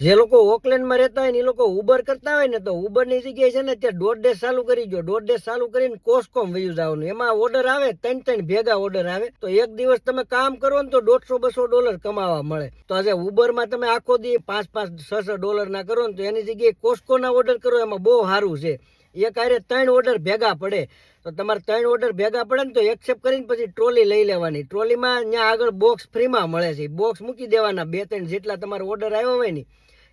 જે લોકો ઓકલેન્ડમાં રહેતા હોય ને એ લોકો ઉબર કરતા હોય ને તો ઉબરની જગ્યાએ છે ને ત્યાં DoorDash ચાલુ કરી દો. DoorDash ચાલુ કરીને કોસ્કોમ વયું જવાનું. એમાં ઓર્ડર આવે 3 ભેગા ઓર્ડર આવે તો એક દિવસ તમે કામ કરો ને તો $150-200 કમાવા મળે. તો આજે ઉબરમાં તમે આખો દી $5-6 ના કરો ને તો એની જગ્યાએ કોસ્કોના ઓર્ડર કરો એમાં બહુ સારું છે. એક આરે 3 ઓર્ડર ભેગા પડે તો તમારે 3 ઓર્ડર ભેગા પડે ને તો એક્સેપ્ટ કરીને પછી ટ્રોલી લઈ લેવાની. ટ્રોલીમાં ત્યાં આગળ બોક્સ ફ્રીમાં મળે છે. બોક્સ મૂકી દેવાના 2-3 જેટલા તમારો ઓર્ડર આવ્યો હોય ને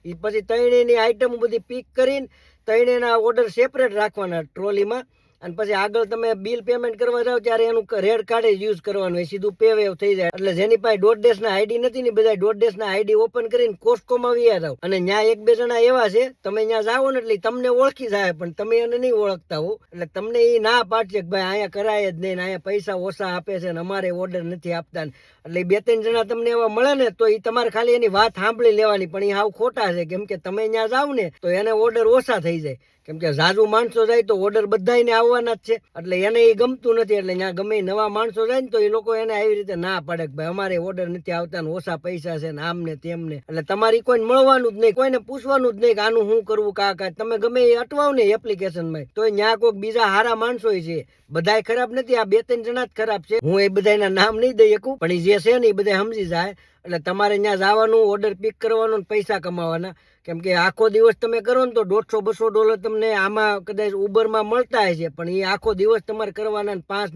એ પછી ત્રણેયની આઈટમ બધી પીક કરીને ત્રણેયના ઓર્ડર સેપરેટ રાખવાના ટ્રોલીમાં. અને પછી આગળ તમે બિલ પેમેન્ટ કરવા જાવ ત્યારે એનું રેડ કાર્ડ યુઝ કરવાનું હોય, સીધું પે વેવ થઈ જાય. એટલે જેની પાસે DoorDash ના આઈડી નથી ને બધા DoorDash ના આઈડી ઓપન કરીને કોસ્કોમાં વ્યા જાવ. અને ત્યાં 1-2 જણા એવા છે તમે ત્યાં જાઓ ને એટલે તમને ઓળખી જાય પણ તમે એને નહીં ઓળખતા હો. એટલે તમને એ ના પાડશે કે ભાઈ અહીંયા કરાય જ નહીં, અહીંયા પૈસા ઓછા આપે છે ને અમારે ઓર્ડર નથી આપતા. એટલે 2-3 જણા તમને એવા મળે ને તો એ તમારે ખાલી એની વાત સાંભળી લેવાની, પણ એ હાવ ખોટા છે. કેમ કે તમે ત્યાં જાવ ને તો એને ઓર્ડર ઓછા થઈ જાય. કેમ કે ઝાઝુ માણસો જાય તો ઓર્ડર બધાને આવવાના જ છે. એટલે એને એ ગમતું નથી. એટલે ત્યાં ગમે નવા માણસો જાય ને તો એ લોકો એને આવી રીતે ના પાડે કે ભાઈ અમારે ઓર્ડર નથી આવતા ને ઓછા પૈસા છે ને આમ ને તેમ ને. એટલે તમારી કોઈને મળવાનું જ નહીં, કોઈને પૂછવાનું જ નહીં કે આનું શું કરવું કાકા. તમે ગમે એ અટવાવ ને એપ્લિકેશનમાં તો ત્યાં કોઈક બીજા હારા માણસો છે. બધાય ખરાબ નથી, આ 2-3 જણા જ ખરાબ છે. હું એ બધાના નામ નહીં દઈ શકું પણ જે છે ને એ બધા સમજી જાય. એટલે તમારે ત્યાં જવાનું, ઓર્ડર પિક કરવાનું, પૈસા કમાવાના. કેમ કે આખો દિવસ તમે કરો ને તો $150-200 તમને આમાં કદાચ ઉબરમાં મળતા હશે, પણ એ આખો દિવસ તમારે કરવાના. $5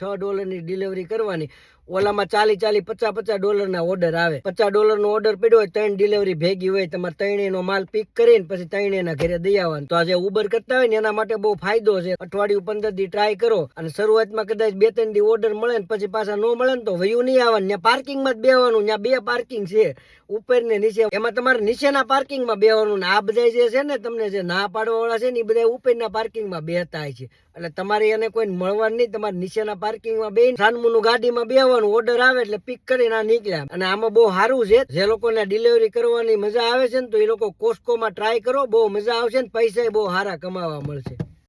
$6 ડિલિવરી કરવાની. ઓલામાં $40-50 ના ઓર્ડર આવે. $50 નો ઓર્ડર પડ્યો હોય 3 ડિલિવરી ભેગી હોય. તમારે ત્રણેયનો માલ પિક કરીને પછી ત્રણેયના ઘરે દઈ આવવાનું. તો આજે ઉબર કરતા હોય ને એના માટે બહુ ફાયદો છે. અઠવાડિયું 15 દી ટ્રાય કરો અને શરૂઆતમાં કદાચ 2-3 દી ઓર્ડર મળે ને પછી પાછા ન મળે ને તો વયું નહીં આવવાનું. ત્યાં પાર્કિંગમાં જ બેવાનું. ત્યાં 2 પાર્કિંગ છે, ઉપર ને નીચે. એમાં તમારે નીચેના પાર્કિંગમાં બેવાનું ને આ બધા જે છે ને તમને જે ના પાડવા વાળા છે ને એ બધા ઉપરના પાર્કિંગમાં બેહતા છે. એટલે તમારે એને કોઈ મળવાનું નહીં. તમારે નીચેના પાર્કિંગમાં બેન સાનમુનું ગાડીમાં બેવાનું. ઓર્ડર આવે એટલે પિક કરીને આ નીકળ્યા. અને આમાં બહુ સારું છે. જે લોકોને ડિલિવરી કરવાની મજા આવે છે ને તો એ લોકો કોસ્કોમાં ટ્રાય કરો, બહુ મજા આવશે ને પૈસા બહુ સારા કમાવા મળશે.